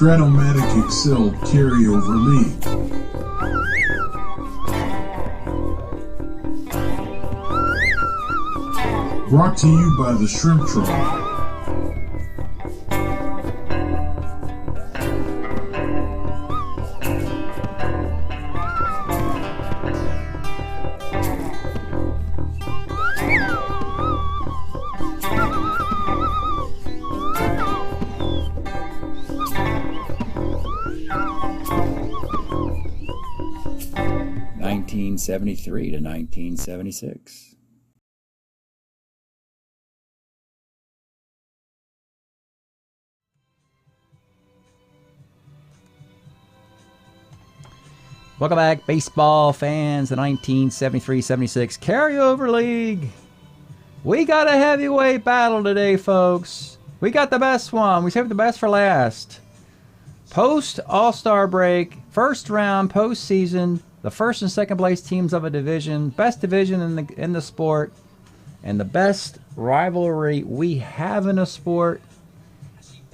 Strat-O-Matic Excel Carryover League. Brought to you by the Shrimp Troll. (1973 to 1976). Welcome back, baseball fans. The 1973-76 Carryover League. We got a heavyweight battle today, folks. We got the best one. We saved the best for last. Post All-Star break, first round, postseason. The first and second place teams of a division, best division in the sport, and the best rivalry we have in a sport,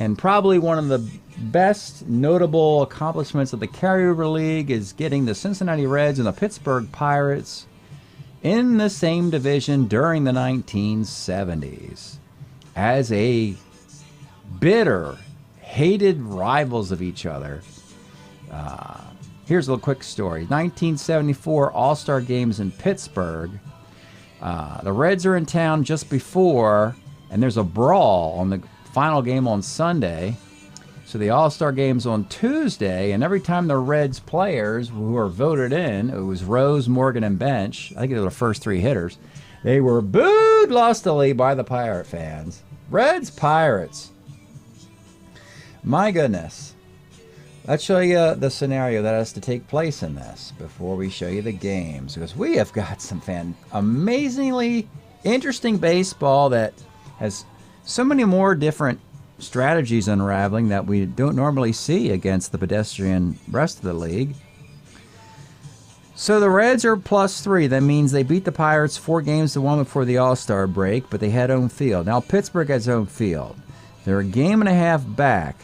and probably one of the best notable accomplishments of the Carryover League is getting the Cincinnati Reds and the Pittsburgh Pirates in the same division during the 1970s as a bitter, hated rivals of each other. Here's a little quick story. 1974 All-Star Games in Pittsburgh. The Reds are in town just before, and there's a brawl on the final game on Sunday. So the All-Star Game's on Tuesday, and every time the Reds players who are voted in, it was Rose, Morgan, and Bench, I think they were the first three hitters, they were booed lustily by the Pirate fans. Reds, Pirates. My goodness. Let's show you the scenario that has to take place in this before we show you the games, because we have got some amazingly interesting baseball that has so many more different strategies unraveling that we don't normally see against the pedestrian rest of the league. So the Reds are +3. That means they beat the Pirates 4-1 before the All-Star break, but they had home field. Now Pittsburgh has home field. They're a game and a half back.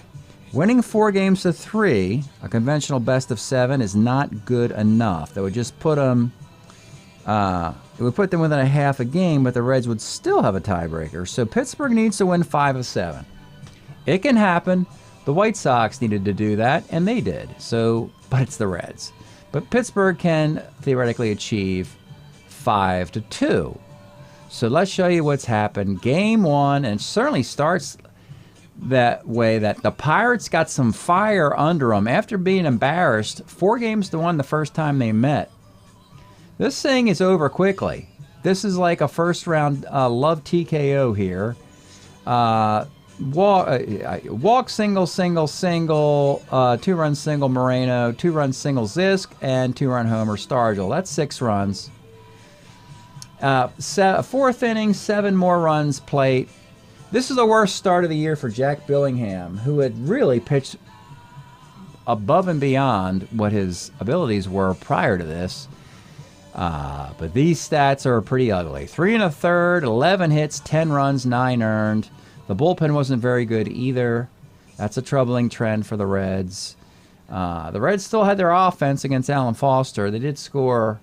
Winning 4-3, a conventional best of 7, is not good enough. That would just put them, it would put them within a half a game, but the Reds would still have a tiebreaker. So Pittsburgh needs to win 5 of 7. It can happen. The White Sox needed to do that, and they did. So, but it's the Reds. But Pittsburgh can theoretically achieve 5-2. So let's show you what's happened. Game 1, and it certainly starts that way, that the Pirates got some fire under them after being embarrassed 4-1 the first time they met. This thing is over quickly. This is like a first round love TKO here. Walk single, 2-run single Moreno, 2-run single Zisk, and 2-run homer Stargell. That's 6 runs. 4th inning, 7 more runs plate. This is the worst start of the year for Jack Billingham, who had really pitched above and beyond what his abilities were prior to this. But these stats are pretty ugly. 3 1/3, 11 hits, 10 runs, 9 earned. The bullpen wasn't very good either. That's a troubling trend for the Reds. The Reds still had their offense against Alan Foster. They did score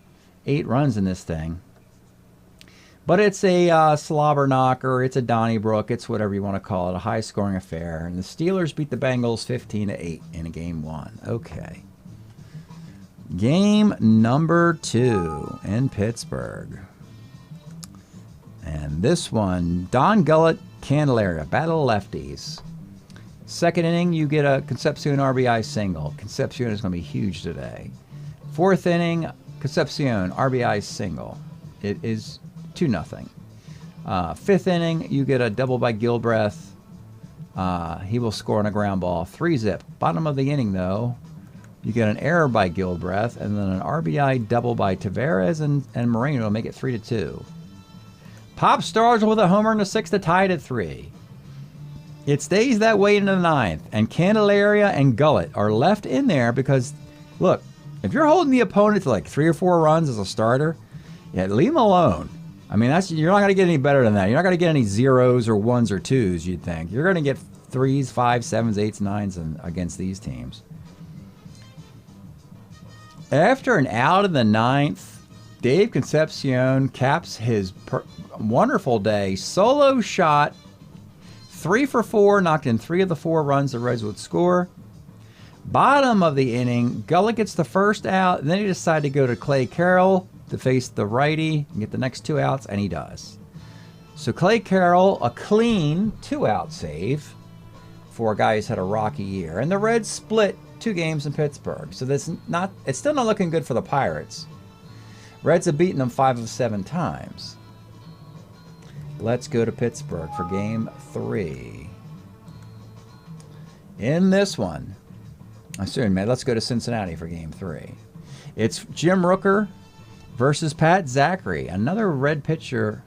8 runs in this thing. But it's a slobber knocker, it's a Donnybrook, it's whatever you want to call it, a high-scoring affair. And the Steelers beat the Bengals 15-8 in Game 1. Okay. Game number 2 in Pittsburgh. And this one, Don Gullett, Candelaria, battle of lefties. 2nd inning, you get a Concepcion RBI single. Concepcion is going to be huge today. 4th inning, Concepcion RBI single. It is 2-0. 5th inning, you get a double by Gilbreth. He will score on a ground ball. 3-zip. Bottom of the inning, though, you get an error by Gilbreth, and then an RBI double by Taveras and Moreno to make it 3-2. Pop Stargell with a homer in the 6th to tie it at 3. It stays that way into the 9th, and Candelaria and Gullett are left in there because, look, if you're holding the opponent to like 3 or 4 runs as a starter, yeah, leave them alone. I mean, you're not going to get any better than that. You're not going to get any 0s or 1s or 2s, you'd think. You're going to get 3s, 5s, 7s, 8s, 9s against these teams. After an out in the 9th, Dave Concepcion caps his wonderful day. Solo shot, 3 for 4, knocked in 3 of the 4 runs the Reds would score. Bottom of the inning, Gullick gets the first out, and then he decided to go to Clay Carroll to face the righty and get the next 2 outs, and he does. So Clay Carroll, a clean 2-out save for a guy who's had a rocky year. And the Reds split 2 games in Pittsburgh. So it's still not looking good for the Pirates. Reds have beaten them 5 of 7 times. Let's go to Pittsburgh for game 3. In this one, let's go to Cincinnati for game 3. It's Jim Rooker versus Pat Zachary. Another Red pitcher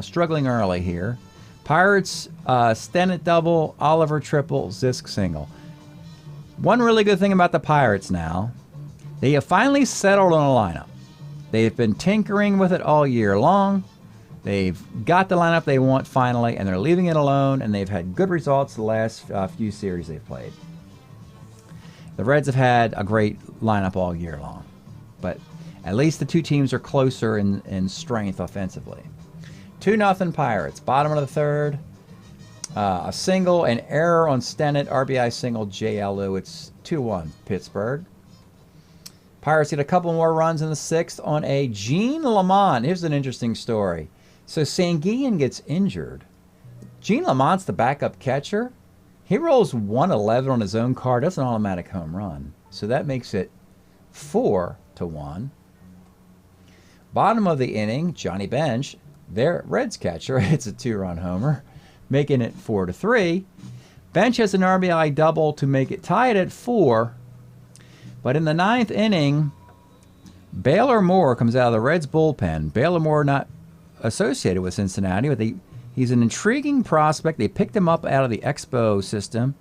struggling early here. Pirates, Stennett double, Oliver triple, Zisk single. One really good thing about the Pirates now, they have finally settled on a lineup. They've been tinkering with it all year long. They've got the lineup they want finally, and they're leaving it alone, and they've had good results the last few series they've played. The Reds have had a great lineup all year long, but at least the 2 teams are closer in strength offensively. 2-0 Pirates. Bottom of the 3rd. A single, an error on Stennett. RBI single, J.L.U. It's 2-1 Pittsburgh. Pirates get a couple more runs in the 6th on a Gene Lamont. Here's an interesting story. So Sanguillen gets injured. Gene Lamont's the backup catcher. He rolls 111 on his own card. That's an automatic home run. So that makes it 4-1. Bottom of the inning, Johnny Bench, their Reds catcher, hits a 2-run homer, making it 4-3. Bench has an RBI double to make it tied at 4. But in the 9th inning, Baylor Moore comes out of the Reds bullpen. Baylor Moore not associated with Cincinnati, but he's an intriguing prospect. They picked him up out of the Expo system.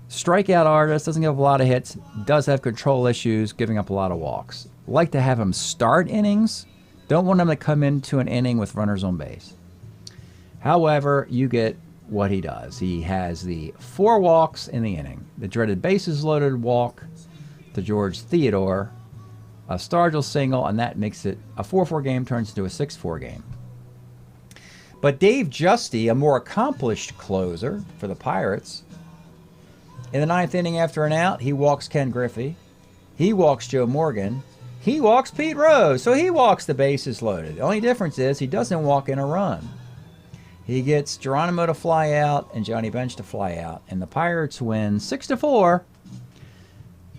Strikeout artist, doesn't give a lot of hits, does have control issues, giving up a lot of walks. Like to have him start innings. Don't want him to come into an inning with runners on base. However, you get what he does. He has the 4 walks in the inning. The dreaded bases loaded walk to George Theodore, a Stargell single, and that makes it a 4-4 game turns into a 6-4 game. But Dave Justy, a more accomplished closer for the Pirates, in the 9th inning after an out, he walks Ken Griffey. He walks Joe Morgan. He walks Pete Rose, so he walks the bases loaded. The only difference is he doesn't walk in a run. He gets Geronimo to fly out and Johnny Bench to fly out, and the Pirates win 6-4.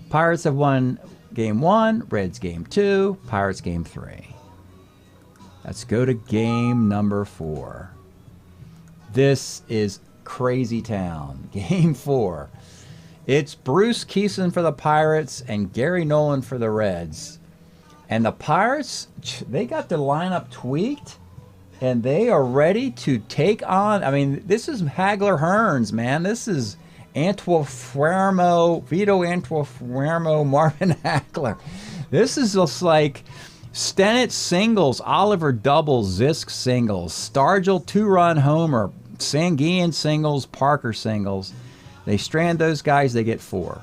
Pirates have won game 1, Reds game 2, Pirates game 3. Let's go to game number 4. This is crazy town. Game 4. It's Bruce Keeson for the Pirates and Gary Nolan for the Reds. And the Pirates, they got their lineup tweaked, and they are ready to take on. I mean, this is Hagler Hearns, man. This is Vito Antuofermo, Marvin Hagler. This is just like Stennett singles, Oliver doubles, Zisk singles, Stargell 2-run homer, Sanguillen singles, Parker singles. They strand those guys, they get 4.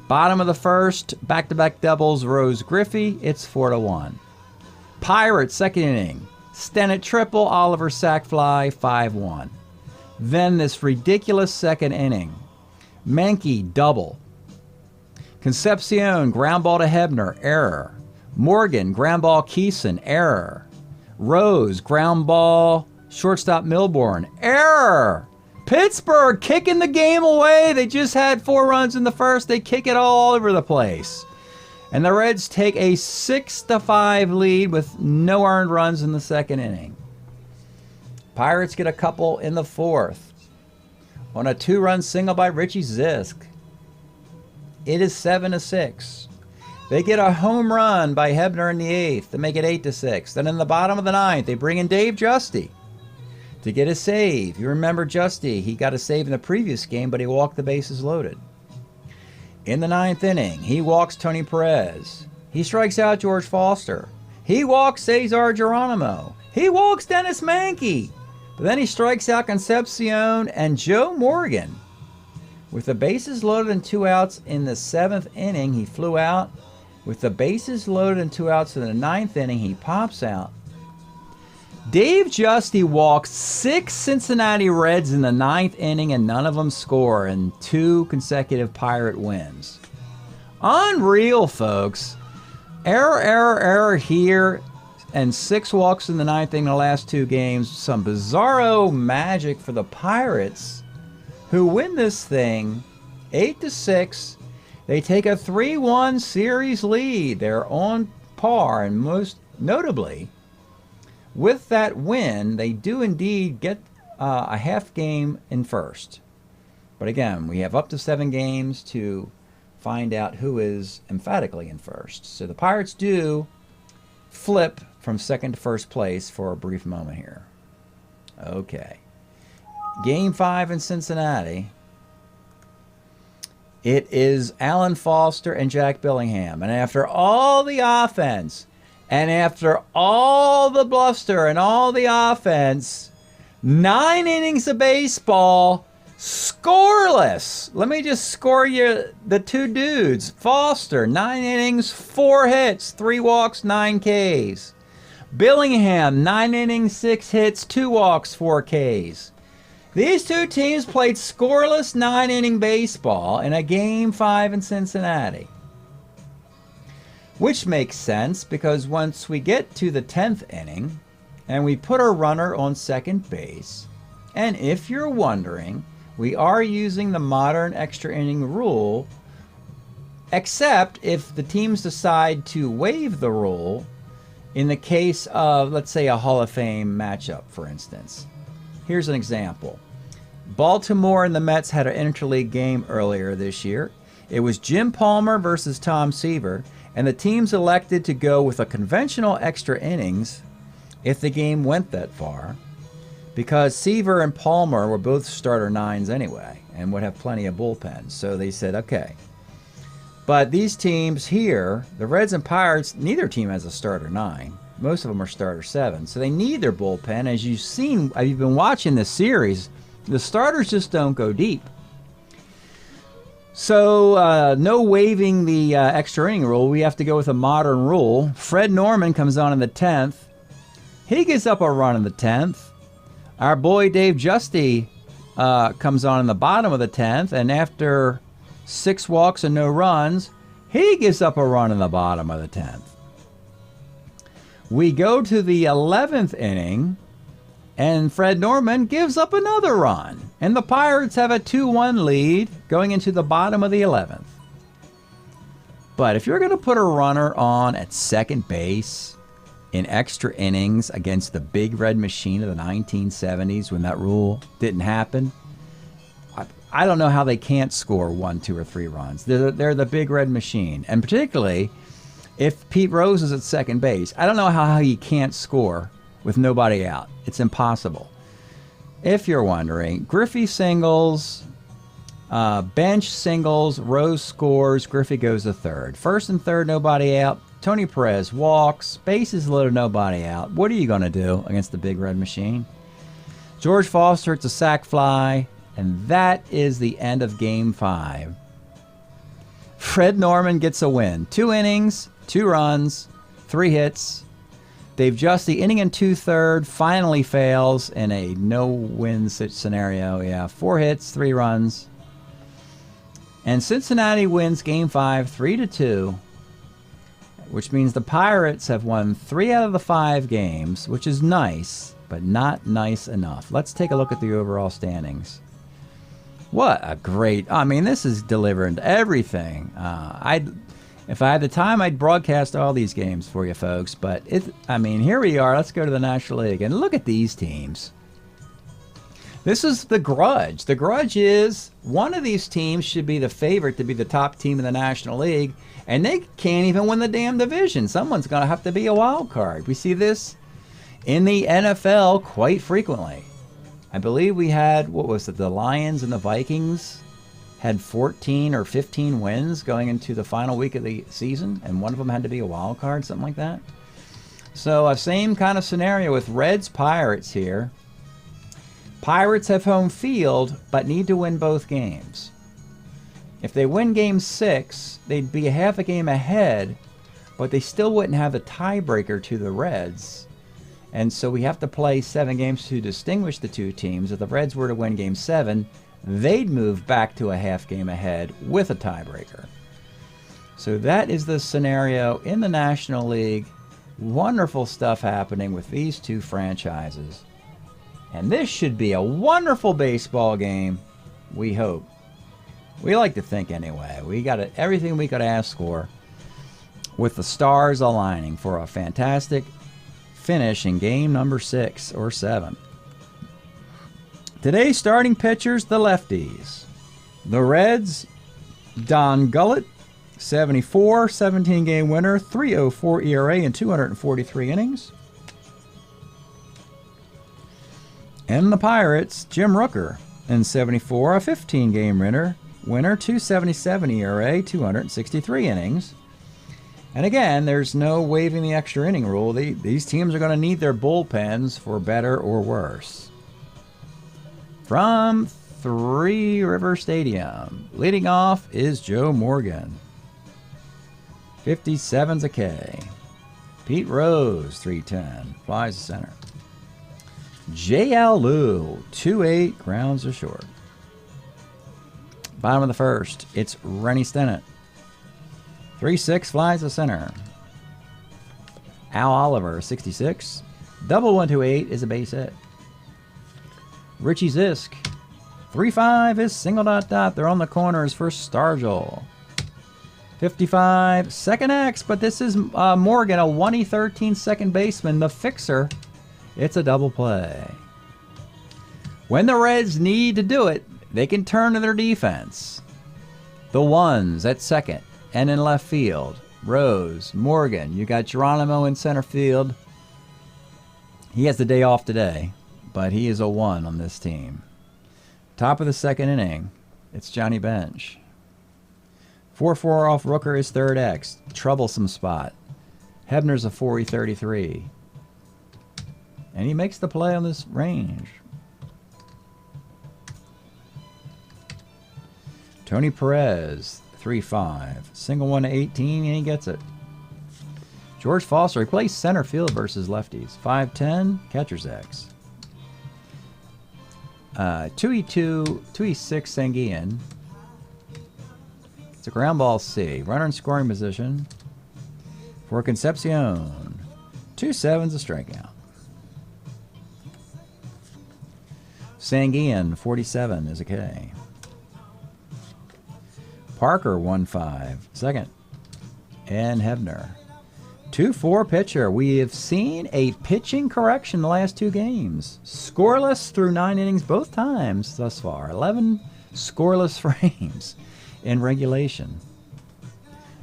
Bottom of the 1st, back-to-back doubles, Rose Griffey, it's 4-1. Pirates, 2nd inning, Stennett triple, Oliver sac fly, 5-1. Then this ridiculous 2nd inning, Menke double. Concepcion, ground ball to Hebner, error. Morgan, ground ball Keeson, error. Rose, ground ball, shortstop Milbourne, error. Pittsburgh kicking the game away. They just had 4 runs in the 1st. They kick it all over the place. And the Reds take a 6-5 lead with no earned runs in the 2nd inning. Pirates get a couple in the 4th on a 2-run single by Richie Zisk. It is 7-6. They get a home run by Hebner in the 8th to make it 8-6. Then in the bottom of the 9th, they bring in Dave Justy to get a save. You remember Justy, he got a save in the previous game, but he walked the bases loaded. In the 9th inning, he walks Tony Perez. He strikes out George Foster. He walks Cesar Geronimo. He walks Dennis Menke. Then he strikes out Concepcion and Joe Morgan. With the bases loaded and 2 outs in the 7th inning, he flew out. With the bases loaded and 2 outs in the 9th inning, he pops out. Dave Justy walks 6 Cincinnati Reds in the 9th inning, and none of them score in 2 consecutive Pirate wins. Unreal, folks. Error here, and 6 walks in the 9th inning in the last 2 games. Some bizarro magic for the Pirates, who win this thing 8-6. They take a 3-1 series lead. They're on par, and most notably, with that win, they do indeed get a half game in first. But again, we have up to 7 games to find out who is emphatically in first. So the Pirates do flip from second to first place for a brief moment here. Okay. Game 5 in Cincinnati. It is Alan Foster and Jack Billingham. And after all the offense, and after all the bluster and all the offense, 9 innings of baseball, scoreless. Let me just score you the 2 dudes. Foster, 9 innings, 4 hits, 3 walks, 9 Ks. Billingham, 9 innings, 6 hits, 2 walks, 4 Ks. These 2 teams played scoreless 9-inning baseball in a Game 5 in Cincinnati. Which makes sense because once we get to the 10th inning and we put a runner on second base, and if you're wondering, we are using the modern extra inning rule, except if the teams decide to waive the rule in the case of, let's say, a Hall of Fame matchup, for instance. Here's an example. Baltimore and the Mets had an interleague game earlier this year. It was Jim Palmer versus Tom Seaver, and the teams elected to go with a conventional extra innings if the game went that far, because Seaver and Palmer were both starter 9s anyway and would have plenty of bullpens. So they said, okay. But these teams here, the Reds and Pirates, neither team has a starter 9. Most of them are starter 7. So they need their bullpen. As you've seen, you've been watching this series, the starters just don't go deep. So no waiving the extra inning rule. We have to go with a modern rule. Fred Norman comes on in the 10th. He gives up a run in the 10th. Our boy Dave Justy comes on in the bottom of the 10th, and after 6 walks and no runs, he gives up a run in the bottom of the 10th. We go to the 11th inning, and Fred Norman gives up another run, and the Pirates have a 2-1 lead going into the bottom of the 11th. But if you're going to put a runner on at second base in extra innings against the big red machine of the 1970s when that rule didn't happen, I don't know how they can't score 1, 2, or 3 runs. They're the big red machine. And particularly if Pete Rose is at second base, I don't know how he can't score with nobody out. It's impossible. If you're wondering, Griffey singles, bench singles, Rose scores, Griffey goes to third. First and third, nobody out. Tony Perez walks, bases loaded, nobody out. What are you going to do against the big red machine? George Foster, it's a sac fly, and that is the end of Game 5. Fred Norman gets a win. 2 innings, 2 runs, 3 hits. Dave Justy, inning and 2/3, finally fails in a no-win scenario. Yeah, 4 hits, 3 runs. And Cincinnati wins Game 5, 3-2. Which means the Pirates have won 3 out of the 5 games, which is nice, but not nice enough. Let's take a look at the overall standings. What a great... I mean, this is delivering everything. If I had the time, I'd broadcast all these games for you folks. But, here we are. Let's go to the National League. And look at these teams. This is the grudge. The grudge is one of these teams should be the favorite to be the top team in the National League, and they can't even win the damn division. Someone's going to have to be a wild card. We see this in the NFL quite frequently. I believe we had, the Lions and the Vikings had 14 or 15 wins going into the final week of the season, and one of them had to be a wild card, something like that. So a same kind of scenario with Reds Pirates here. Pirates have home field, but need to win both games. If they win game 6, they'd be a half a game ahead, but they still wouldn't have a tiebreaker to the Reds. And so we have to play 7 games to distinguish the two teams. If the Reds were to win game 7, they'd move back to a half game ahead with a tiebreaker. So that is the scenario in the National League. Wonderful stuff happening with these two franchises. And this should be a wonderful baseball game, we hope. We like to think anyway. We got everything we could ask for, with the stars aligning for a fantastic finish in game number 6 or 7. Today's starting pitchers, the lefties. The Reds, Don Gullett, 74, 17-game winner, 3.04 ERA in 243 innings. And the Pirates, Jim Rooker, in 74, a 15-game winner, 277 ERA, 263 innings. And again, there's no waiving the extra inning rule. These teams are going to need their bullpens for better or worse. From Three River Stadium, leading off is Joe Morgan. 57's a K. Pete Rose, 310, flies to center. J.L. Liu, 2-8, grounds to short. Bottom of the first, it's Rennie Stennett. 3-6, flies to center. Al Oliver, 66. Double 1-2-8 is a base hit. Richie Zisk, 3-5 is single dot dot. They're on the corners for Stargell. 55, second X, but this is Morgan, a 1E13 second baseman, the fixer. It's a double play. When the Reds need to do it, they can turn to their defense. The ones at second and in left field. Rose, Morgan, you got Geronimo in center field. He has the day off today, but he is a 1 on this team. Top of the second inning, it's Johnny Bench. 4-4 off Rooker is third X. Troublesome spot. Hebner's a 4E33. And he makes the play on this range. Tony Perez, 3-5. Single 1-18, and he gets it. George Foster, he plays center field versus lefties. 5-10, catcher's X. 2E2, 2E6 Sanguian. It's a ground ball C. Runner in scoring position for Concepcion. 2-7's a strikeout. Sanguian, 47 is a K. Parker, 1-5, second. And Hebner. 2-4 pitcher. We have seen a pitching correction the last 2 games. Scoreless through 9 innings both times thus far. 11 scoreless frames in regulation.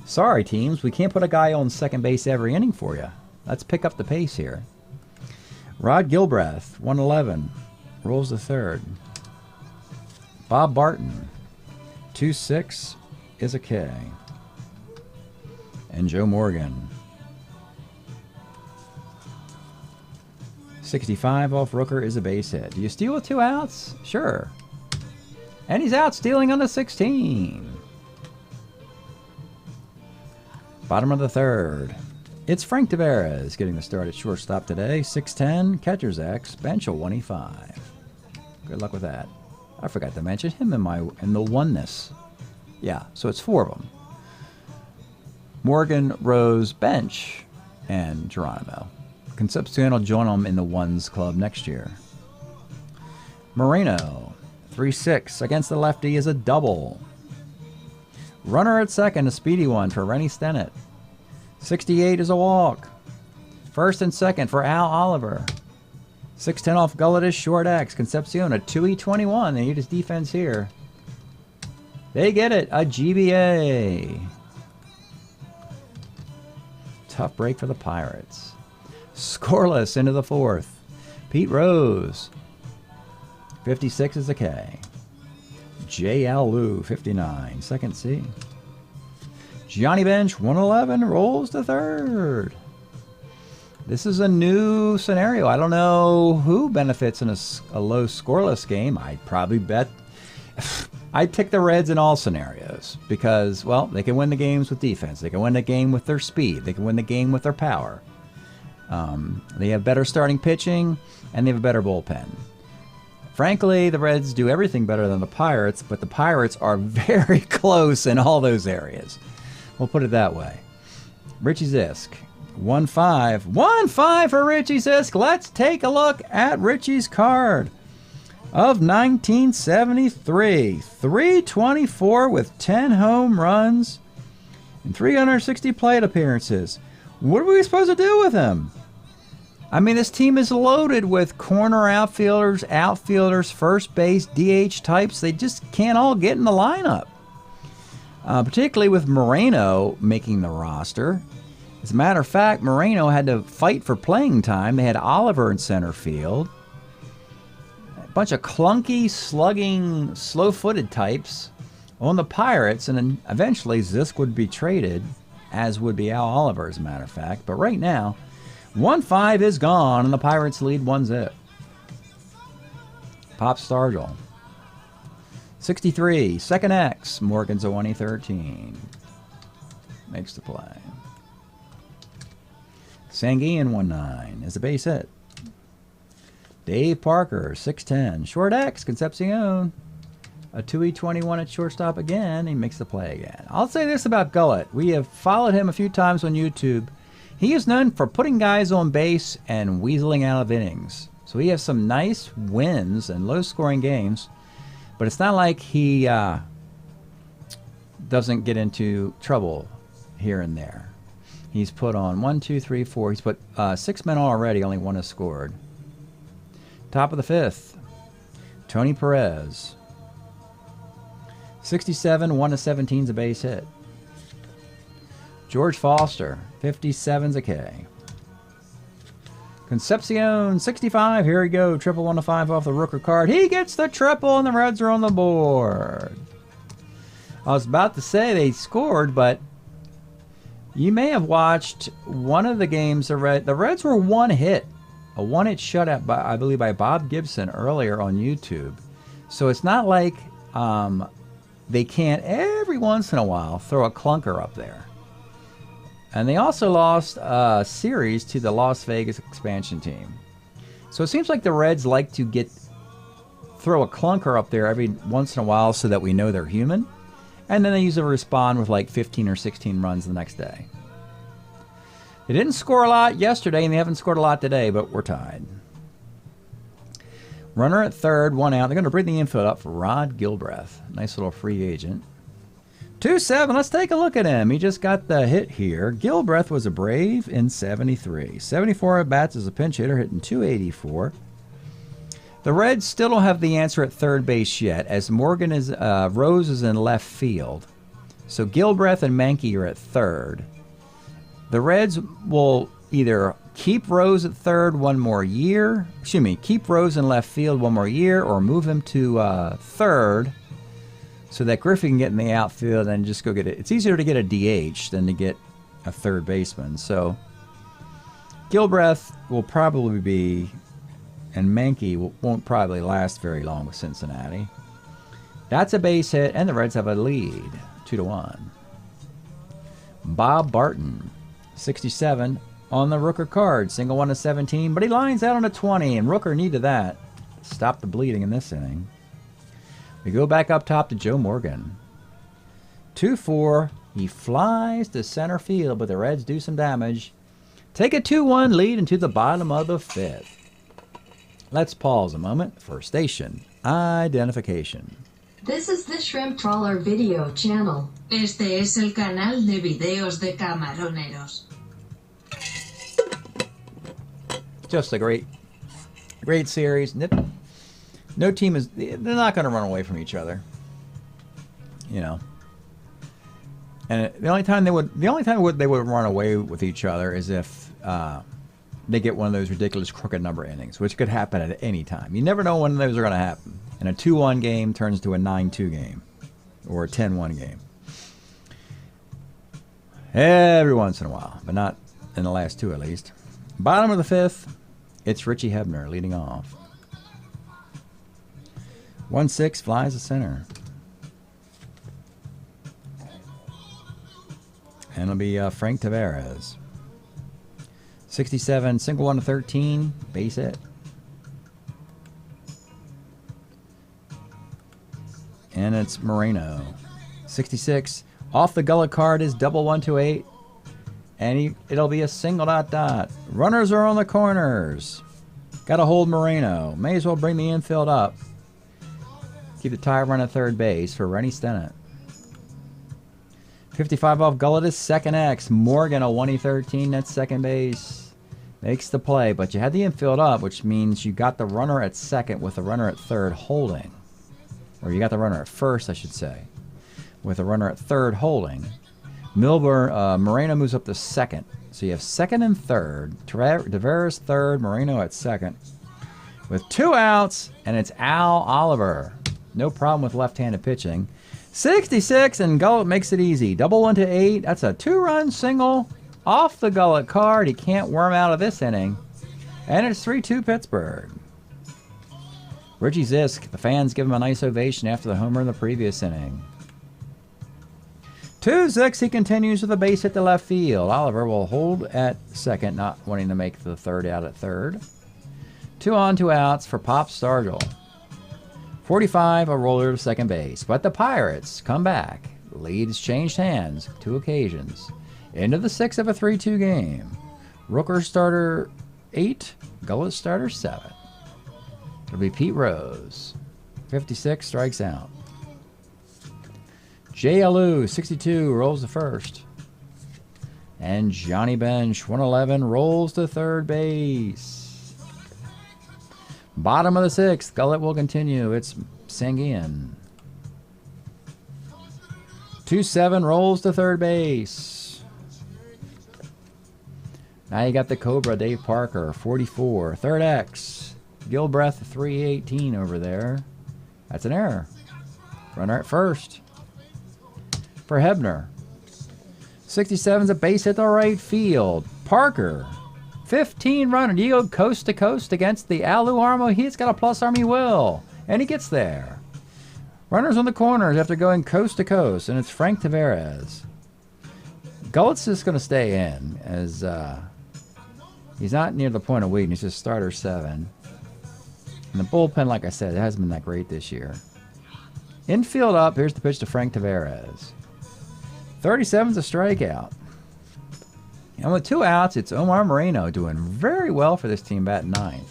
Sorry, teams. We can't put a guy on second base every inning for you. Let's pick up the pace here. Rod Gilbreth, 111. Rolls to third. Bob Barton, 2-6 is a K. And Joe Morgan, 65 off Rooker is a base hit. Do you steal with 2 outs? Sure. And he's out stealing on the 16. Bottom of the third. It's Frank Tavares getting the start at shortstop today. 6'10", catcher's X, bench a 1E5. Good luck with that. I forgot to mention him in the oneness. Yeah, so it's 4 of them. Morgan, Rose, bench, and Geronimo. Concepcion will join them in the ones club next year. Moreno, 3-6 against the lefty is a double. Runner at second, a speedy one for Rennie Stennett. 68 is a walk. First and second for Al Oliver. 6'10 off Gullett is short X. Concepcion, a 2E21. They need his defense here. They get it, a GBA. Tough break for the Pirates. Scoreless into the fourth. Pete Rose, 56 is a K. J.L. Liu, 59, second C. Johnny Bench, 111, rolls to third. This is a new scenario. I don't know who benefits in a low scoreless game. I'd probably bet I'd pick the Reds in all scenarios because, well, they can win the games with defense. They can win the game with their speed. They can win the game with their power. They have better starting pitching, and they have a better bullpen. Frankly, the Reds do everything better than the Pirates, but the Pirates are very close in all those areas. We'll put it that way. Richie Zisk, 1-5. 1-5 for Richie Zisk. Let's take a look at Richie's card of 1973. 324 with 10 home runs and 360 plate appearances. What are we supposed to do with him? I mean, this team is loaded with corner outfielders, first base, DH types. They just can't all get in the lineup. Particularly with Moreno making the roster. As a matter of fact, Moreno had to fight for playing time. They had Oliver in center field. A bunch of clunky, slugging, slow-footed types on the Pirates, and then eventually Zisk would be traded, as would be Al Oliver, as a matter of fact. But right now, 1-5 is gone, and the Pirates lead 1-0. Pop Stargell. 63, second X, Morgan's a 1-13. Makes the play. Sanguian 1-9 is a base hit. Dave Parker, 6'10. Short X, Concepcion. A 2E21 at shortstop again. He makes the play again. I'll say this about Gullett. We have followed him a few times on YouTube. He is known for putting guys on base and weaseling out of innings. So he has some nice wins and low-scoring games. But it's not like he doesn't get into trouble here and there. He's put on 1, 2, 3, 4. He's put 6 men on already. Only 1 has scored. Top of the 5th, Tony Perez. 67, 1-17 is a base hit. George Foster, 57's a K. Concepcion, 65. Here we go. Triple 1-5 off the Rooker card. He gets the triple, and the Reds are on the board. I was about to say they scored, but you may have watched one of the games. The Reds were one hit. A one-hit shutout, I believe, by Bob Gibson earlier on YouTube. So it's not like they can't every once in a while throw a clunker up there. And they also lost a series to the Las Vegas expansion team. So it seems like the Reds like to throw a clunker up there every once in a while so that we know they're human. And then they usually respond with like 15 or 16 runs the next day. They didn't score a lot yesterday, and they haven't scored a lot today, but we're tied. Runner at third, 1 out. They're going to bring the infield up for Rod Gilbreth. Nice little free agent. 2-7, let's take a look at him. He just got the hit here. Gilbreth was a Brave in 73. 74 at-bats as a pinch hitter, hitting .284. The Reds still don't have the answer at third base yet, as Rose is in left field. So Gilbreth and Mankey are at third. The Reds will either keep Rose at third one more year, keep Rose in left field one more year, or move him to third so that Griffey can get in the outfield and just go get it. It's easier to get a DH than to get a third baseman. So Gilbreth will probably be, and Mankey won't probably last very long with Cincinnati. That's a base hit, and the Reds have a lead, 2-1. Bob Barton, 67 on the Rooker card, single 1-17, but he lines out on a 20, and Rooker needed that. Stop the bleeding in this inning. We go back up top to Joe Morgan. 2-4. He flies to center field, but the Reds do some damage. Take a 2-1 lead into the bottom of the 5th. Let's pause a moment for station identification. This is the Shrimp Trawler video channel. Este es el canal de videos de camaroneros. Just a great series. No team is, they're not going to run away from each other. You know. And the only time they would run away with each other is if they get one of those ridiculous crooked number innings, which could happen at any time. You never know when those are going to happen. And a 2-1 game turns to a 9-2 game or a 10-1 game. Every once in a while, but not in the last two at least. Bottom of the 5th, it's Richie Hebner leading off. 1-6 flies to center. And it'll be Frank Tavares. 67, single 1 to 13, base hit. And it's Moreno. 66, off the gullet card is double 1 to 8. And it'll be a single ... Runners are on the corners. Got to hold Moreno. May as well bring the infield up. Keep the tie run at third base for Rennie Stennett. 55 off gullet is second X. Morgan, a 1-13, that's second base. Makes the play, but you had the infield up, which means you got the runner at second with the runner at third holding. Or you got the runner at first, I should say, with the runner at third holding. Moreno moves up to second. So you have second and third. Tavares third, Moreno at second. With 2 outs, and it's Al Oliver. No problem with left-handed pitching. 66, and Gullet makes it easy. Double 1 to 8. That's a 2-run single off the Gullet card. He can't worm out of this inning. And it's 3-2 Pittsburgh. Richie Zisk, the fans give him a nice ovation after the homer in the previous inning. 2-6, he continues with a base hit to left field. Oliver will hold at second, not wanting to make the third out at third. 2 on, 2 outs for Pop Stargell. 45, a roller to second base. But the Pirates come back. Leads changed hands 2 occasions. Into the 6th of a 3-2 game. Rooker starter 8, Gullet starter 7. It'll be Pete Rose. 56, strikes out. JLU, 62, rolls to first. And Johnny Bench, 111, rolls to third base. Bottom of the 6th, Gullet will continue. It's Sanguin. 2-7, rolls to third base. Now you got the Cobra, Dave Parker, 44. Third X, Gilbreth, 318 over there. That's an error. Runner at first for Hebner. 67's a base hit to right field. Parker, 15 runner. Do you go coast to coast against the Alu Armo? He's got a plus arm, he will. And he gets there. Runners on the corners after going coast to coast, and it's Frank Tavares. Gullet's just going to stay in, as he's not near the point of weakness. He's just starter 7. And the bullpen, like I said, it hasn't been that great this year. Infield up. Here's the pitch to Frank Tavares. 37's a strikeout. And with 2 outs, it's Omar Moreno doing very well for this team, batting 9th.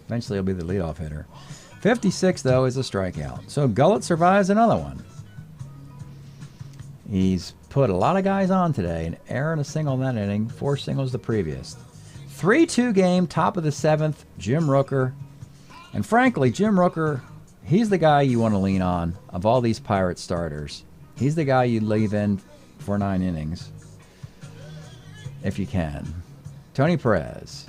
Eventually, he'll be the leadoff hitter. 56, though, is a strikeout. So Gullet survives another one. He's put a lot of guys on today. An error and a single in that inning. 4 singles the previous. 3-2 game, top of the 7th, Jim Rooker. And frankly, Jim Rooker, he's the guy you want to lean on of all these Pirate starters. He's the guy you'd leave in for 9 innings. If you can. Tony Perez.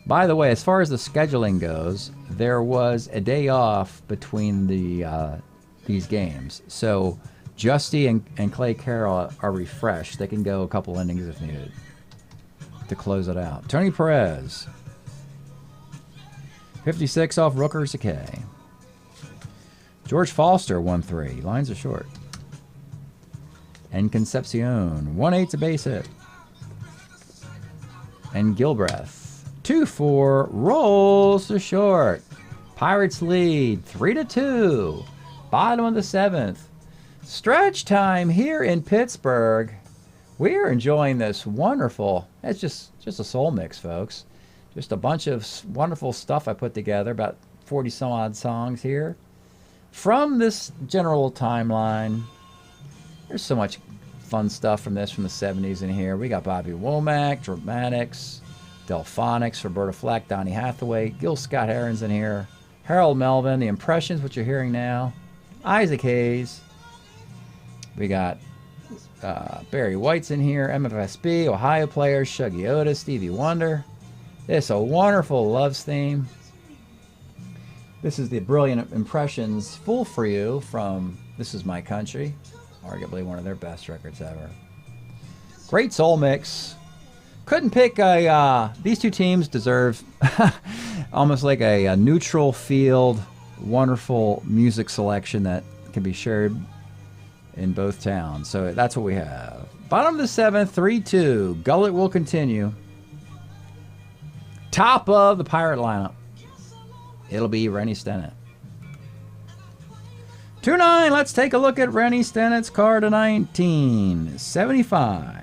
By the way, as far as the scheduling goes, there was a day off between these games. So Justy and Clay Carroll are refreshed. They can go a couple innings if needed to close it out. Tony Perez. 56 off Rooker's a K. George Foster, 1-3. Lines are short. And Concepcion, 1-8's a base hit. And Gilbreth, 2-4, rolls to short. Pirates lead, 3-2. Bottom of the 7th. Stretch time here in Pittsburgh. We are enjoying this wonderful, it's just a soul mix, folks. Just a bunch of wonderful stuff I put together, about 40 some odd songs here. From this general timeline, there's so much fun stuff from this from the 70s in here. We got Bobby Womack, Dramatics, Delphonics, Roberta Fleck, Donny Hathaway, Gil Scott Heron's in here, Harold Melvin, The Impressions, what you're hearing now, Isaac Hayes. We got Barry White's in here, MFSB, Ohio Players, Shuggy Otis, Stevie Wonder. It's a wonderful Loves theme. This is the Brilliant Impressions Fool for You from This Is My Country. Arguably one of their best records ever. Great soul mix. Couldn't pick a. These two teams deserve almost like a neutral field, wonderful music selection that can be shared in both towns. So that's what we have. Bottom of the 7th, 3-2. Gullet will continue. Top of the Pirate lineup. It'll be Rennie Stennett. 2-9. Let's take a look at Rennie Stennett's card of 1975.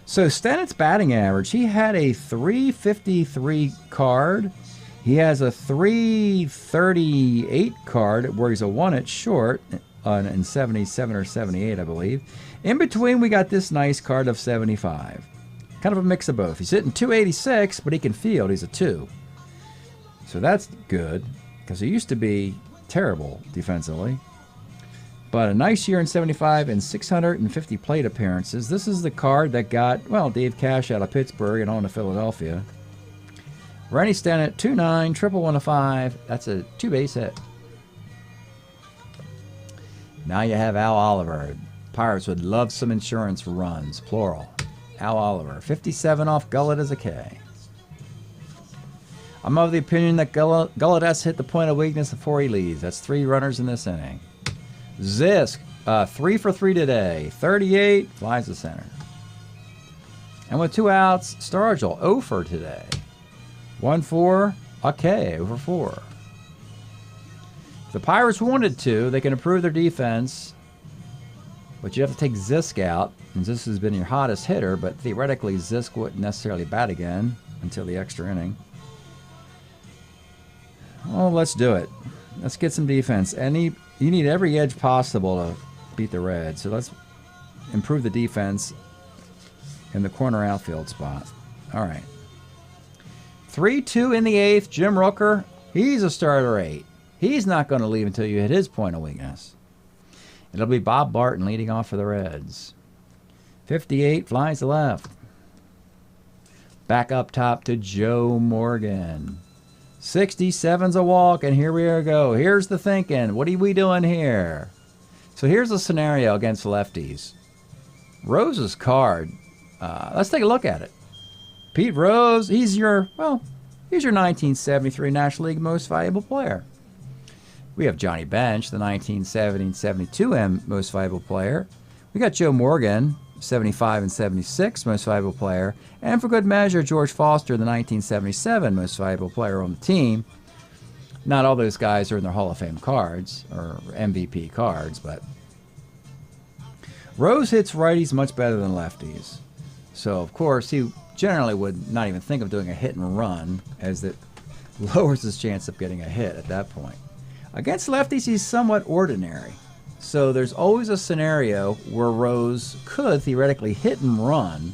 So Stennett's batting average, he had a 353 card. He has a 338 card where he's a 1 short in 77 or 78, I believe. In between, we got this nice card of 75. Kind of a mix of both. He's hitting 286, but he can field. He's a 2. So that's good because he used to be terrible defensively. But a nice year in 75 and 650 plate appearances. This is the card that got, well, Dave Cash out of Pittsburgh and on to Philadelphia. Rennie Stennett, 2-9, triple 1-5. That's a 2-base hit. Now you have Al Oliver. Pirates would love some insurance runs, plural. Al Oliver, 57 off Gullet as a K. I'm of the opinion that Gullet has hit the point of weakness before he leaves. That's 3 runners in this inning. Zisk, 3 for 3 today. 38, flies to center. And with 2 outs, Stargell, 0 for today. 1-4, a K, over 4. If the Pirates wanted to, they can improve their defense, but you have to take Zisk out. And Zisk has been your hottest hitter, but theoretically Zisk wouldn't necessarily bat again until the extra inning. Oh, let's do it. Let's get some defense. You need every edge possible to beat the Reds. So let's improve the defense in the corner outfield spot. All right. 3-2 in the 8th. Jim Rooker, he's a starter 8. He's not going to leave until you hit his point of weakness. It'll be Bob Barton leading off for the Reds. 58, flies to left. Back up top to Joe Morgan. 67's a walk, and here we go. Here's the thinking. What are we doing here? So here's a scenario against lefties. Rose's card. Let's take a look at it. Pete Rose, he's your 1973 National League Most Valuable Player. We have Johnny Bench, the 1970-72 Most Valuable Player. We got Joe Morgan, 75 and 76 Most Valuable Player. And for good measure, George Foster, the 1977 Most Valuable Player on the team. Not all those guys are in their Hall of Fame cards, or MVP cards, but Rose hits righties much better than lefties. So, of course, he generally would not even think of doing a hit and run, as it lowers his chance of getting a hit at that point. Against lefties, he's somewhat ordinary. So there's always a scenario where Rose could theoretically hit and run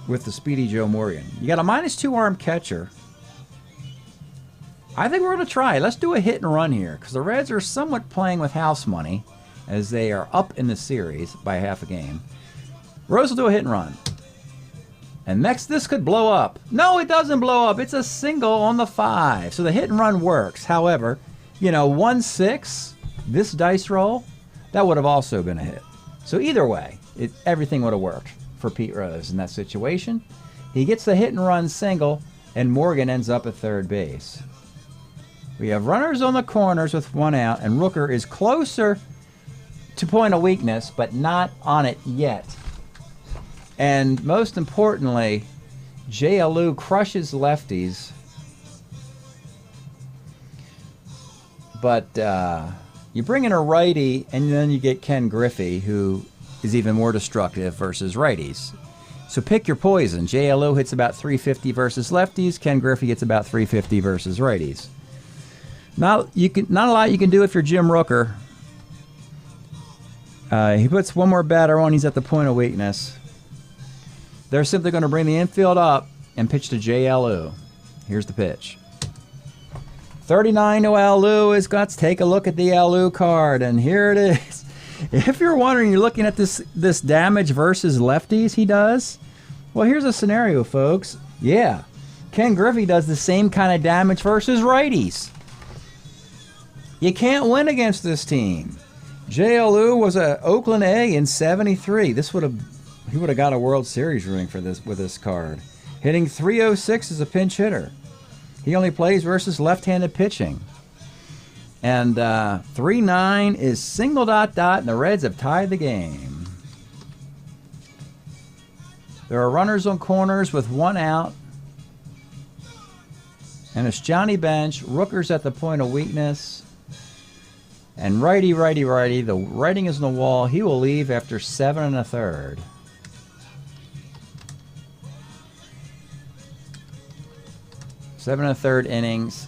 with the speedy Joe Morgan. You got a -2 arm catcher. I think we're going to try. Let's do a hit and run here, because the Reds are somewhat playing with house money as they are up in the series by half a game. Rose will do a hit and run. And next, this could blow up. No, it doesn't blow up. It's a single on the 5. So the hit and run works. However, 1-6, this dice roll, that would have also been a hit. So either way, everything would have worked for Pete Rose in that situation. He gets the hit and run single, and Morgan ends up at third base. We have runners on the corners with 1 out, and Rooker is closer to point of weakness, but not on it yet. And most importantly, Jay Alou crushes lefties. But you bring in a righty, and then you get Ken Griffey, who is even more destructive versus righties. So pick your poison. Jay Alou hits about 350 versus lefties. Ken Griffey hits about 350 versus righties. Not a lot you can do if you're Jim Rooker. He puts one more batter on. He's at the point of weakness. They're simply going to bring the infield up and pitch to Jay Alou. Here's the pitch. 39 to Alou. Let's take a look at the Alou card, and here it is. If you're wondering, you're looking at this damage versus lefties he does. Well, here's a scenario, folks. Yeah, Ken Griffey does the same kind of damage versus righties. You can't win against this team. Jay Alou was an Oakland A in 73. This would have He would have got a World Series ring for this with this card. Hitting .306 as a pinch hitter. He only plays versus left-handed pitching. And 3-9 is single ... and the Reds have tied the game. There are runners on corners with 1 out. And it's Johnny Bench. Rooker's at the point of weakness. And righty, righty, righty. The writing is on the wall. He will leave after 7 1/3. 7 1/3 innings.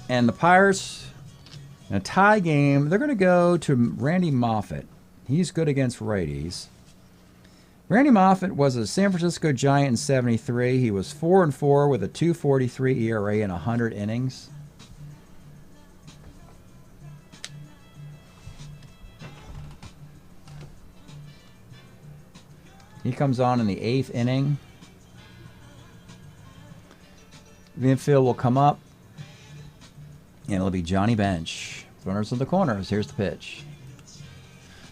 And the Pirates, in a tie game, they're going to go to Randy Moffett. He's good against righties. Randy Moffett was a San Francisco Giant in '73. He was 4-4 with a 2.43 ERA in 100 innings. He comes on in the 8th inning. The infield will come up, and it'll be Johnny Bench. Runners in the corners. Here's the pitch.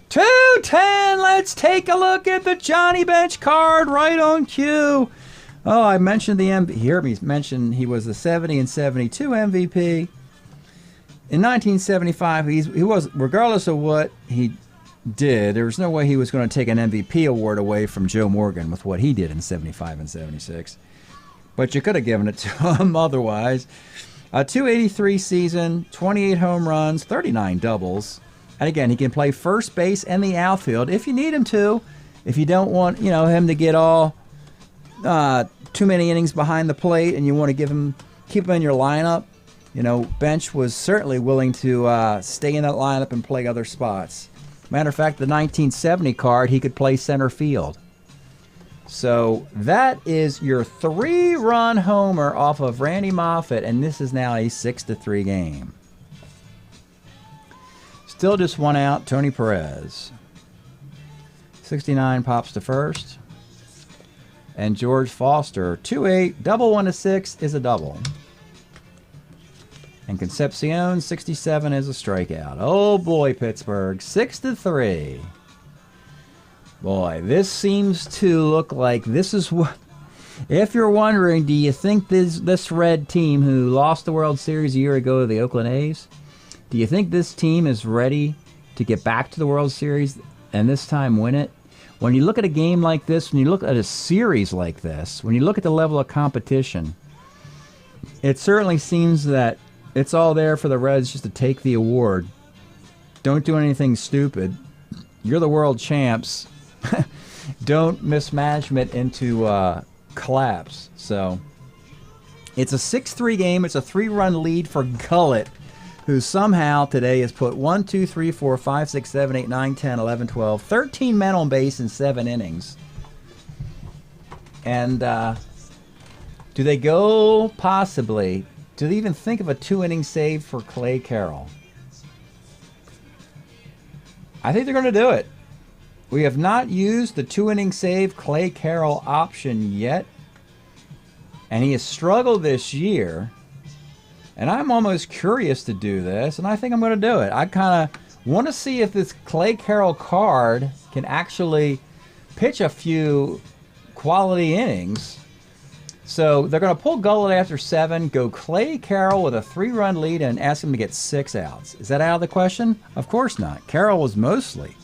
2-10. Let's take a look at the Johnny Bench card right on cue. Oh, I mentioned the MVP. Here he mentioned he was the 70 and 72 MVP. In 1975, he was, regardless of what he did, there was no way he was going to take an MVP award away from Joe Morgan with what he did in 75 and 76. But you could have given it to him otherwise. A 283 season, 28 home runs, 39 doubles. And again, he can play first base and the outfield if you need him to. If you don't want, him to get all too many innings behind the plate and you want to keep him in your lineup, Bench was certainly willing to stay in that lineup and play other spots. Matter of fact, the 1970 card, he could play center field. So that is your 3-run homer off of Randy Moffett, and this is now a 6-3 game. Still just 1 out, Tony Perez. 69 pops to first. And George Foster, 2-8, double 1-6 is a double. And Concepcion, 67 is a strikeout. Oh boy, Pittsburgh, 6-3. Boy, this seems to look like this is what... If you're wondering, do you think this Red team who lost the World Series a year ago to the Oakland A's, do you think this team is ready to get back to the World Series and this time win it? When you look at a game like this, when you look at a series like this, when you look at the level of competition, it certainly seems that it's all there for the Reds just to take the award. Don't do anything stupid. You're the world champs. Don't mismanagement into collapse. So it's a 6-3 game. It's a 3-run lead for Gullett, who somehow today has put 1, 2, 3, 4, 5, 6, 7, 8, 9, 10, 11, 12, 13 men on base in 7 innings. And do they go possibly? Do they even think of a 2-inning save for Clay Carroll? I think they're going to do it. We have not used the 2-inning save Clay Carroll option yet. And he has struggled this year. And I'm almost curious to do this, and I think I'm going to do it. I kind of want to see if this Clay Carroll card can actually pitch a few quality innings. So they're going to pull Gullett after 7, go Clay Carroll with a 3-run lead, and ask him to get 6 outs. Is that out of the question? Of course not. Carroll was mostly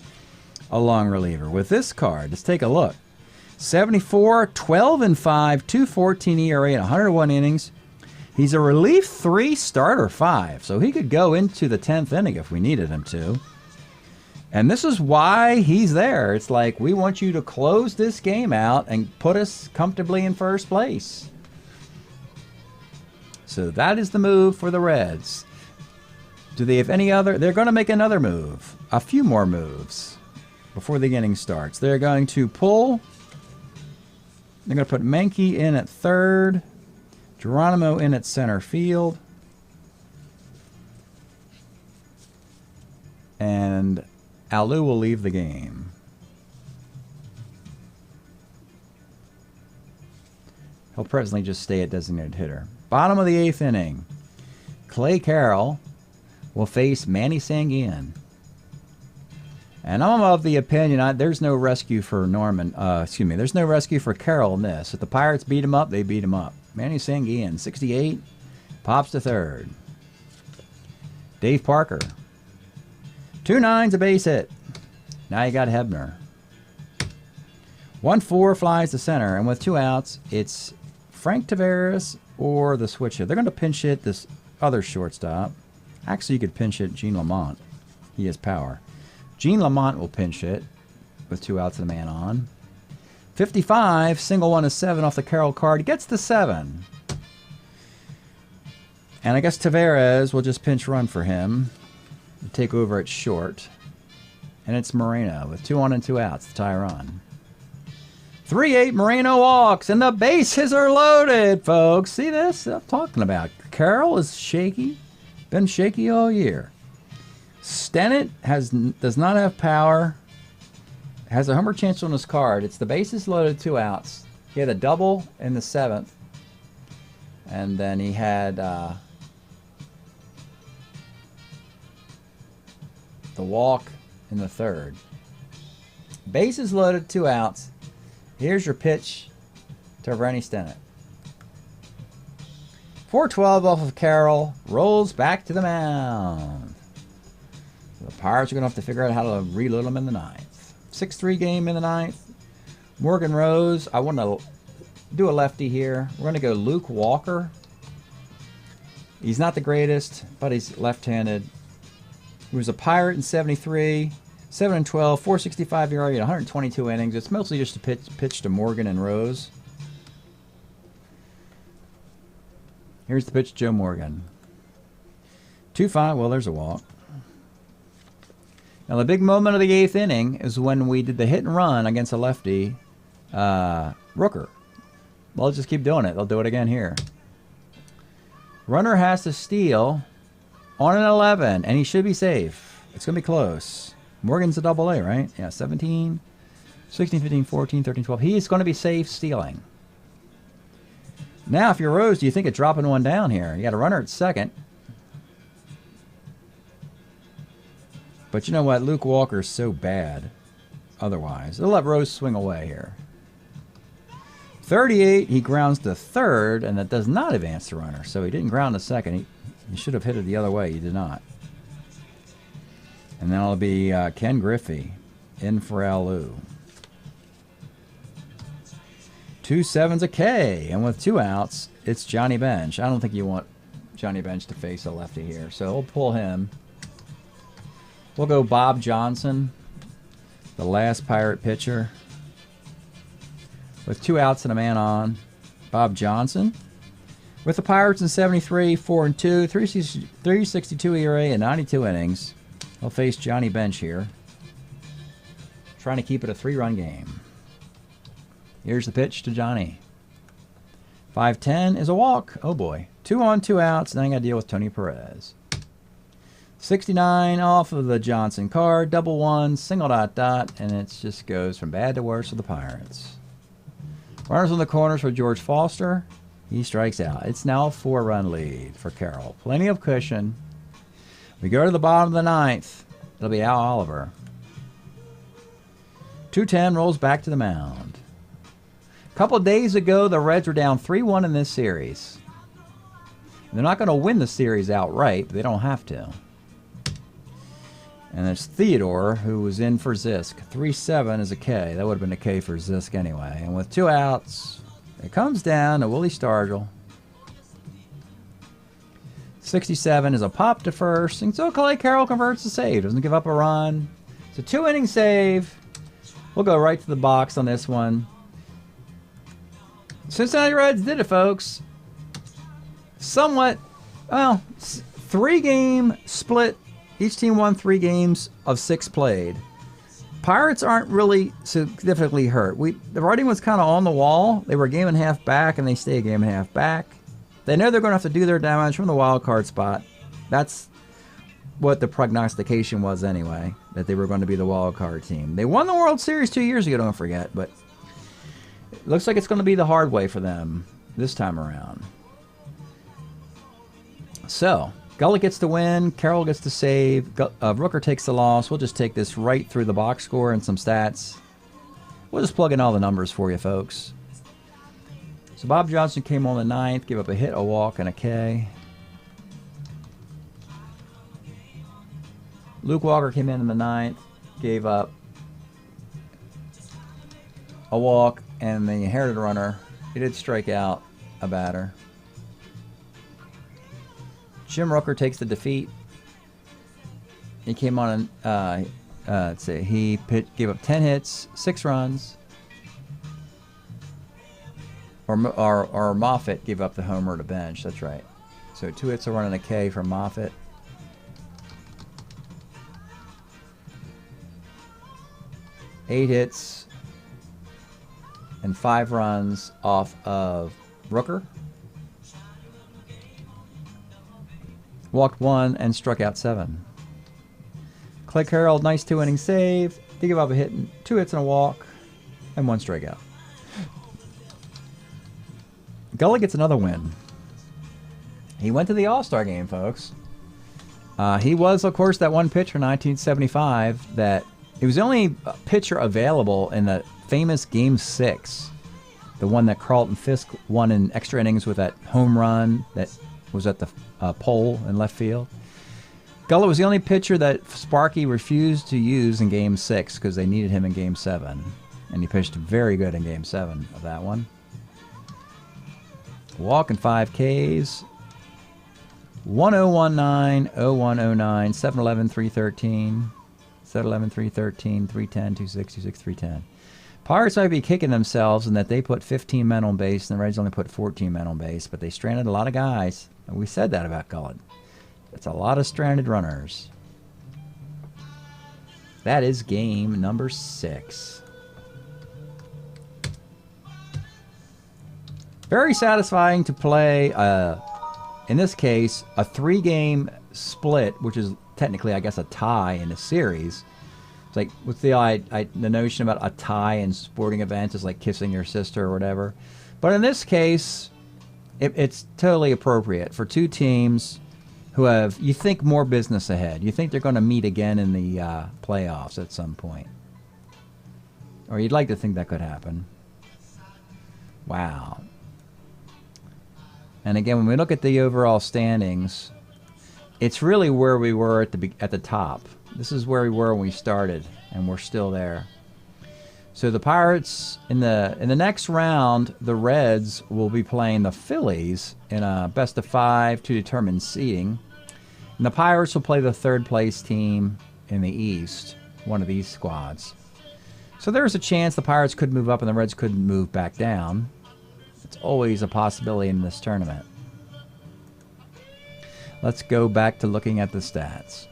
a long reliever. With this card, let's take a look. 74, 12-5, 2.14 ERA in 101 innings. He's a relief 3, starter 5, so he could go into the 10th inning if we needed him to. And this is why he's there. It's like, we want you to close this game out and put us comfortably in first place. So that is the move for the Reds. Do they have any other? They're going to make another move. A few more moves before the inning starts. They're going to pull. They're going to put Menke in at third. Geronimo in at center field. And Alou will leave the game. He'll presently just stay at designated hitter. Bottom of the 8th inning. Clay Carroll will face Manny Sanguin. And I'm of the opinion there's no rescue for Norman. There's no rescue for Carroll in this. If the Pirates beat him up, they beat him up. Manny Sanguian, 68, pops to third. Dave Parker, 2 nines, a base hit. Now you got Hebner. 1-4 flies to center, and with 2 outs, it's Frank Taveras or the switch hit. They're going to pinch hit this other shortstop. Actually, you could pinch hit Gene Lamont. He has power. Gene Lamont will pinch hit with 2 outs and a man on. 55, single 1 to 7 off the Carroll card. He gets to 7. And I guess Taveras will just pinch run for him. Take over at short. And it's Moreno with 2 on and 2 outs to tie run. 3-8, Moreno walks, and the bases are loaded, folks. See this? I'm talking about. Carroll is shaky. Been shaky all year. Stennett does not have power. Has a homer chance on his card. It's the bases loaded, 2 outs. He had a double in the 7th. And then he had the walk in the 3rd. Bases loaded, 2 outs. Here's your pitch to Rennie Stennett. 4-12 off of Carroll. Rolls back to the mound. The Pirates are going to have to figure out how to reload them in the 9th. 6-3 game in the 9th. Morgan Rose. I want to do a lefty here. We're going to go Luke Walker. He's not the greatest, but he's left-handed. He was a Pirate in 73. 7-12, 4.65 ERA, 122 innings. It's mostly just a pitch to Morgan and Rose. Here's the pitch to Joe Morgan. 2-5. Well, there's a walk. Now, the big moment of the 8th inning is when we did the hit and run against a lefty, Rooker. Well, let's just keep doing it. They'll do it again here. Runner has to steal on an 11, and he should be safe. It's going to be close. Morgan's a double A, right? Yeah, 17, 16, 15, 14, 13, 12. He's going to be safe stealing. Now, if you're Rose, do you think of dropping one down here? You got a runner at second. But you know what? Luke Walker's so bad otherwise. They'll let Rose swing away here. 38, he grounds to third, and that does not advance the runner. So he didn't ground to second. He should have hit it the other way. He did not. And then it'll be Ken Griffey in for Alu. 2 7's a K, and with 2 outs, it's Johnny Bench. I don't think you want Johnny Bench to face a lefty here, so we'll pull him. We'll go Bob Johnson, the last Pirate pitcher. With 2 outs and a man on, Bob Johnson. With the Pirates in 73, 4-2, 3.62 ERA and 92 innings. He'll face Johnny Bench here. Trying to keep it a 3-run game. Here's the pitch to Johnny. 5-10 is a walk. Oh boy. 2 on, 2 outs. Now I got to deal with Tony Perez. 69 off of the Johnson card. Double 1, single ... and it just goes from bad to worse for the Pirates. Runners on the corners for George Foster. He strikes out. It's now a 4-run lead for Carroll. Plenty of cushion. We go to the bottom of the 9th. It'll be Al Oliver. 2-10 rolls back to the mound. A couple of days ago, the Reds were down 3-1 in this series. They're not going to win the series outright, but they don't have to. And there's Theodore, who was in for Zisk. 3-7 is a K. That would have been a K for Zisk anyway. And with 2 outs, it comes down to Willie Stargell. 67 is a pop to first. And so Clay Carroll converts the save. Doesn't give up a run. It's a 2-inning save. We'll go right to the box on this one. Cincinnati Reds did it, folks. Somewhat, well, 3-game split. Each team won 3 games of 6 played. Pirates aren't really significantly hurt. The writing was kind of on the wall. They were a game and a half back, and they stay a game and a half back. They know they're going to have to do their damage from the wild card spot. That's what the prognostication was anyway, that they were going to be the wild card team. They won the World Series 2 years ago, don't forget, but it looks like it's going to be the hard way for them this time around. So, Gullet gets the win. Carroll gets the save. Rooker takes the loss. We'll just take this right through the box score and some stats. We'll just plug in all the numbers for you, folks. So Bob Johnson came on the 9th, gave up a hit, a walk, and a K. Luke Walker came in the 9th, gave up a walk, and the inherited runner. He did strike out a batter. Jim Rooker takes the defeat. He came on and, let's see, he gave up 10 hits, 6 runs. Or Moffitt gave up the homer to bench. That's right. So 2 hits, a run, and a K from Moffitt. Eight hits and 5 runs off of Rooker. Walked 1 and struck out 7. Clay Carroll, nice 2-inning save. He gave up a hit, 2 hits and a walk, and 1 strikeout. Gully gets another win. He went to the All-Star game, folks. He was, of course, that one pitcher in 1975 that he was the only pitcher available in the famous Game 6. The one that Carlton Fisk won in extra innings with that home run that was at the pole in left field. Gullet was the only pitcher that Sparky refused to use in Game 6 because they needed him in Game 7. And he pitched very good in Game 7 of that one. Walk and 5 Ks. 1019, 0109, 711, 313, 711, 313, 310, 26, 26, 310. Pirates might be kicking themselves in that they put 15 men on base and the Reds only put 14 men on base, but they stranded a lot of guys. And we said that about Gullet. It's a lot of stranded runners. That is game number 6. Very satisfying to play, in this case, a 3-game split, which is technically, I guess, a tie in a series. It's like, with the notion about a tie in sporting events is like kissing your sister or whatever. But in this case, it's totally appropriate for 2 teams who have, you think, more business ahead. You think they're going to meet again in the playoffs at some point. Or you'd like to think that could happen. Wow. And again, when we look at the overall standings, it's really where we were at the top. This is where we were when we started, and we're still there. So the Pirates, in the next round, the Reds will be playing the Phillies in a best-of-5 to determine seeding. And the Pirates will play the third-place team in the East, one of these squads. So there's a chance the Pirates could move up and the Reds could move back down. It's always a possibility in this tournament. Let's go back to looking at the stats.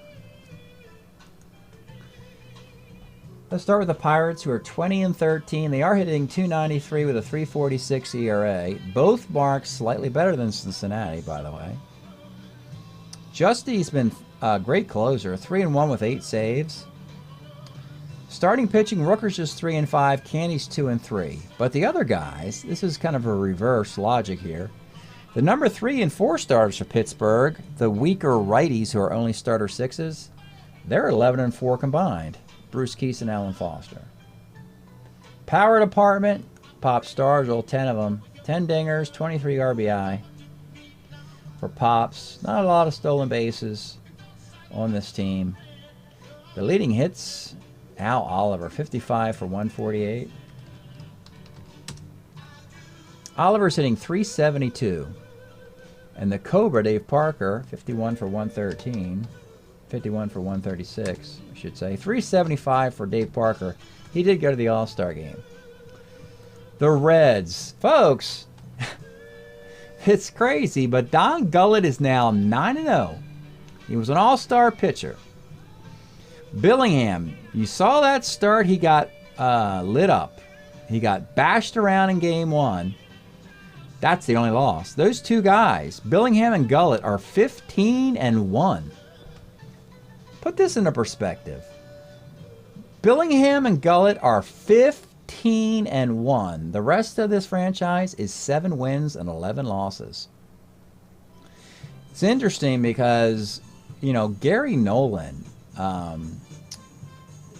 Let's start with the Pirates, who are 20-13. They are hitting .293 with a .346 ERA. Both marks slightly better than Cincinnati, by the way. Justy's been a great closer, 3-1 with 8 saves. Starting pitching, Rooker's just 3-5, Candy's 2-3. But the other guys, this is kind of a reverse logic here. The number 3 and 4 starters for Pittsburgh, the weaker righties who are only starter 6s, they're 11-4 combined. Bruce Keese and Alan Foster. Power department, Pop Stargell, 10 of them. 10 dingers, 23 RBI for Pops. Not a lot of stolen bases on this team. The leading hits, Al Oliver, 55 for 148. Oliver's hitting .372. And the Cobra, Dave Parker, 51 for 113. 51 for 136, I should say. .375 for Dave Parker. He did go to the All-Star game. The Reds. Folks, it's crazy, but Don Gullet is now 9-0. He was an all-star pitcher. Billingham, you saw that start. He got lit up. He got bashed around in Game 1. That's the only loss. Those 2 guys, Billingham and Gullet, are 15-1. Put this into perspective. Billingham and Gullet are 15-1. The rest of this franchise is 7 wins and 11 losses. It's interesting because, Gary Nolan,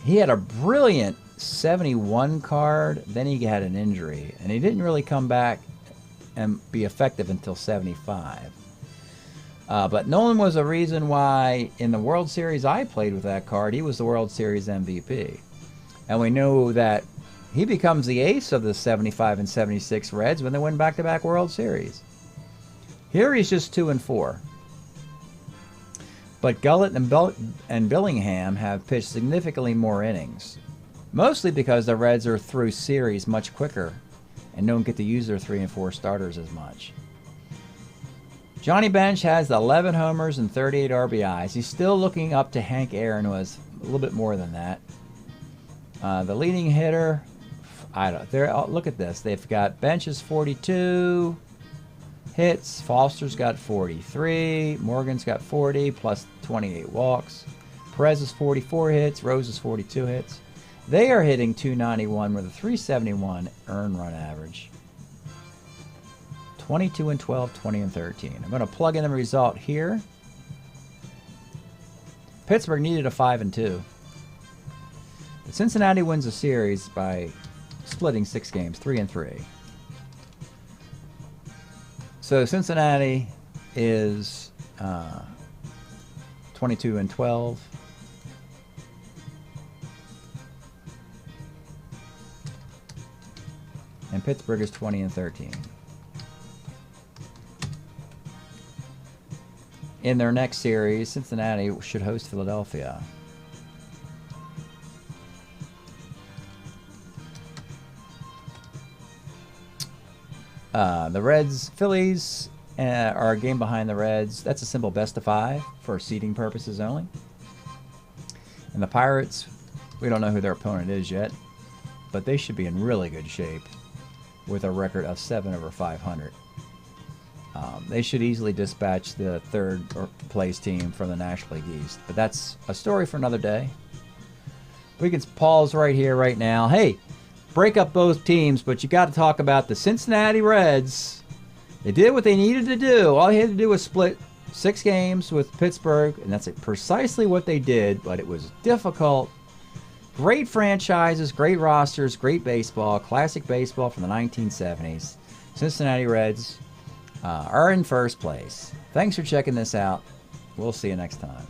he had a brilliant 71 card, then he had an injury, and he didn't really come back and be effective until 75. But Nolan was a reason why in the World Series I played with that card, he was the World Series MVP. And we knew that he becomes the ace of the 75 and 76 Reds when they win back-to-back World Series. Here he's just 2-4. But Gullett and Billingham have pitched significantly more innings, mostly because the Reds are through series much quicker and don't get to use their 3 and 4 starters as much. Johnny Bench has 11 homers and 38 RBIs. He's still looking up to Hank Aaron, who has a little bit more than that. The leading hitter, look at this. They've got Bench's 42 hits. Foster's got 43. Morgan's got 40 plus 28 walks. Perez is 44 hits. Rose is 42 hits. They are hitting .291 with a .371 earned run average. 22-12, 20-13. I'm going to plug in the result here. Pittsburgh needed a 5-2. But Cincinnati wins the series by splitting 6 games, 3-3. So Cincinnati is 22-12. And Pittsburgh is 20-13. In their next series, Cincinnati should host Philadelphia. The Phillies are a game behind the Reds. That's a simple best of 5 for seeding purposes only. And the Pirates, we don't know who their opponent is yet, but they should be in really good shape with a record of 7 over 500. They should easily dispatch the third place team from the National League East. But that's a story for another day. We can pause right here, right now. Hey, break up both teams, but you got to talk about the Cincinnati Reds. They did what they needed to do. All they had to do was split 6 games with Pittsburgh, and that's precisely what they did, but it was difficult. Great franchises, great rosters, great baseball, classic baseball from the 1970s. Cincinnati Reds are in first place. Thanks for checking this out. We'll see you next time.